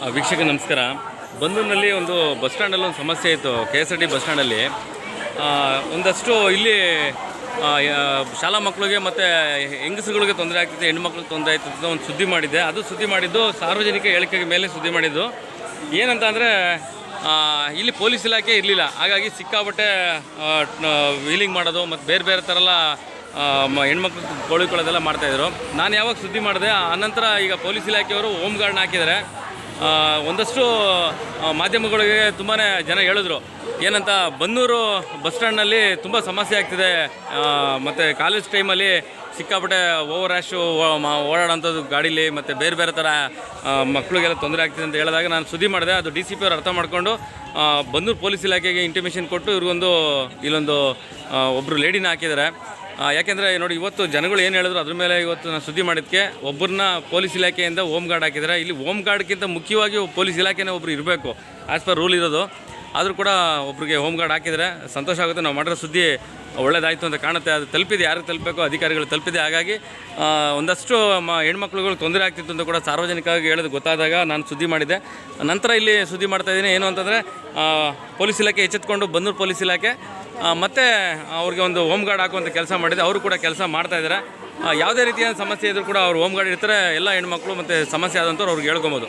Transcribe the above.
ವೀಕ್ಷಕ ನಮಸ್ಕಾರ. ಬಂದೂರಿನಲ್ಲಿ ಒಂದು ಬಸ್ ಸ್ಟ್ಯಾಂಡಲ್ಲಿ ಒಂದು ಸಮಸ್ಯೆ ಇತ್ತು. KSRT ಬಸ್ ಸ್ಟ್ಯಾಂಡಲ್ಲಿ ಒಂದಷ್ಟು ಇಲ್ಲಿ ಶಾಲಾ ಮಕ್ಕಳಿಗೆ ಮತ್ತು ಹೆಂಗಸುಗಳಿಗೆ ತೊಂದರೆ ಆಗ್ತಿದೆ, ಹೆಣ್ಮಕ್ಳಿಗೆ ತೊಂದರೆ ಆಗ್ತಿದೆ ಒಂದು ಸುದ್ದಿ ಮಾಡಿದ್ದೆ. ಅದು ಸುದ್ದಿ ಮಾಡಿದ್ದು ಸಾರ್ವಜನಿಕ ಹೇಳಿಕೆ ಮೇಲೆ ಸುದ್ದಿ ಮಾಡಿದ್ದು. ಏನಂತ ಅಂದರೆ ಇಲ್ಲಿ ಪೊಲೀಸ್ ಇಲಾಖೆ ಇರಲಿಲ್ಲ, ಹಾಗಾಗಿ ಸಿಕ್ಕಾಪಟ್ಟೆ ವೀಲಿಂಗ್ ಮಾಡೋದು ಮತ್ತು ಬೇರೆ ಬೇರೆ ಥರ ಎಲ್ಲ ಹೆಣ್ಮಕ್ಳು ಗೋಳಿಕೊಳ್ಳೋದೆಲ್ಲ ಮಾಡ್ತಾಯಿದ್ರು. ನಾನು ಯಾವಾಗ ಸುದ್ದಿ ಮಾಡಿದೆ ಆನಂತರ ಈಗ ಪೊಲೀಸ್ ಇಲಾಖೆಯವರು ಹೋಮ್ ಗಾರ್ಡ್ನ ಹಾಕಿದ್ದಾರೆ. ಒಂದಷ್ಟು ಮಾಧ್ಯಮಗಳಿಗೆ ತುಂಬಾ ಜನ ಹೇಳಿದ್ರು ಏನಂತ, ಬನ್ನೂರು ಬಸ್ ಸ್ಟ್ಯಾಂಡ್ನಲ್ಲಿ ತುಂಬ ಸಮಸ್ಯೆ ಆಗ್ತಿದೆ, ಮತ್ತು ಕಾಲೇಜ್ ಟೈಮಲ್ಲಿ ಸಿಕ್ಕಾಪಟ್ಟೆ ಓವರ್ ರ್ಯಾಶು ಓಡಾಡೋಂಥದ್ದು ಗಾಡೀಲಿ, ಮತ್ತು ಬೇರೆ ಬೇರೆ ಥರ ಮಕ್ಕಳಿಗೆಲ್ಲ ತೊಂದರೆ ಆಗ್ತಿದೆ ಅಂತ ಹೇಳಿದಾಗ ನಾನು ಸುದ್ದಿ ಮಾಡಿದೆ. ಅದು DCP ಅವರು ಅರ್ಥ ಮಾಡಿಕೊಂಡು ಬನ್ನೂರು ಪೊಲೀಸ್ ಇಲಾಖೆಗೆ ಇಂಟಿಮೇಷನ್ ಕೊಟ್ಟು ಇಲ್ಲೊಂದು ಒಬ್ಬರು ಲೇಡಿನ ಹಾಕಿದ್ದಾರೆ. ಯಾಕೆಂದರೆ ನೋಡಿ, ಇವತ್ತು ಜನಗಳು ಏನು ಹೇಳಿದ್ರು ಅದ್ರ ಮೇಲೆ ಇವತ್ತು ನಾನು ಸುದ್ದಿ ಮಾಡಿದ್ದಕ್ಕೆ ಒಬ್ಬರನ್ನ ಪೊಲೀಸ್ ಇಲಾಖೆಯಿಂದ ಹೋಮ್ ಗಾರ್ಡ್ ಹಾಕಿದ್ದಾರೆ. ಇಲ್ಲಿ ಹೋಮ್ ಗಾರ್ಡ್ಗಿಂತ ಮುಖ್ಯವಾಗಿ ಪೊಲೀಸ್ ಇಲಾಖೆನೇ ಒಬ್ಬರು ಇರಬೇಕು, ಆ್ಯಸ್ ಪರ್ ರೂಲ್ ಇರೋದು. ಆದರೂ ಕೂಡ ಒಬ್ಬರಿಗೆ ಹೋಮ್ ಗಾರ್ಡ್ ಹಾಕಿದರೆ ಸಂತೋಷ ಆಗುತ್ತೆ. ನಾವು ಮಾಡಿರೋ ಸುದ್ದಿ ಒಳ್ಳೆಯದಾಯಿತು ಅಂತ ಕಾಣುತ್ತೆ. ಅದು ತಲುಪಿದೆ, ಯಾರಿಗೆ ತಲುಪಬೇಕು ಅಧಿಕಾರಿಗಳು ತಲುಪಿದೆ. ಹಾಗಾಗಿ ಒಂದಷ್ಟು ಹೆಣ್ಮಕ್ಳುಗಳು ತೊಂದರೆ ಆಗ್ತಿತ್ತು ಅಂತ ಕೂಡ ಸಾರ್ವಜನಿಕವಾಗಿ ಹೇಳೋದು ಗೊತ್ತಾದಾಗ ನಾನು ಸುದ್ದಿ ಮಾಡಿದ್ದೆ. ನಂತರ ಇಲ್ಲಿ ಸುದ್ದಿ ಮಾಡ್ತಾಯಿದ್ದೀನಿ. ಏನು ಅಂತಂದರೆ ಪೊಲೀಸ್ ಇಲಾಖೆ ಎಚ್ಚೆತ್ಕೊಂಡು ಬನ್ನೂರು ಪೊಲೀಸ್ ಇಲಾಖೆ ಮತ್ತು ಅವ್ರಿಗೆ ಒಂದು ಹೋಮ್ ಗಾರ್ಡ್ ಹಾಕುವಂಥ ಕೆಲಸ ಮಾಡಿದೆ. ಅವರು ಕೂಡ ಕೆಲಸ ಮಾಡ್ತಾಯಿದ್ದಾರೆ. ಯಾವುದೇ ರೀತಿಯ ಸಮಸ್ಯೆ ಇದ್ದರೂ ಕೂಡ ಅವ್ರು ಹೋಮ್ ಗಾರ್ಡ್ ಇರ್ತಾರೆ. ಎಲ್ಲ ಹೆಣ್ಮಕ್ಳು ಮತ್ತು ಸಮಸ್ಯೆ ಆದಂಥವ್ರು ಅವ್ರಿಗೆ ಹೇಳ್ಕೊಬೋದು.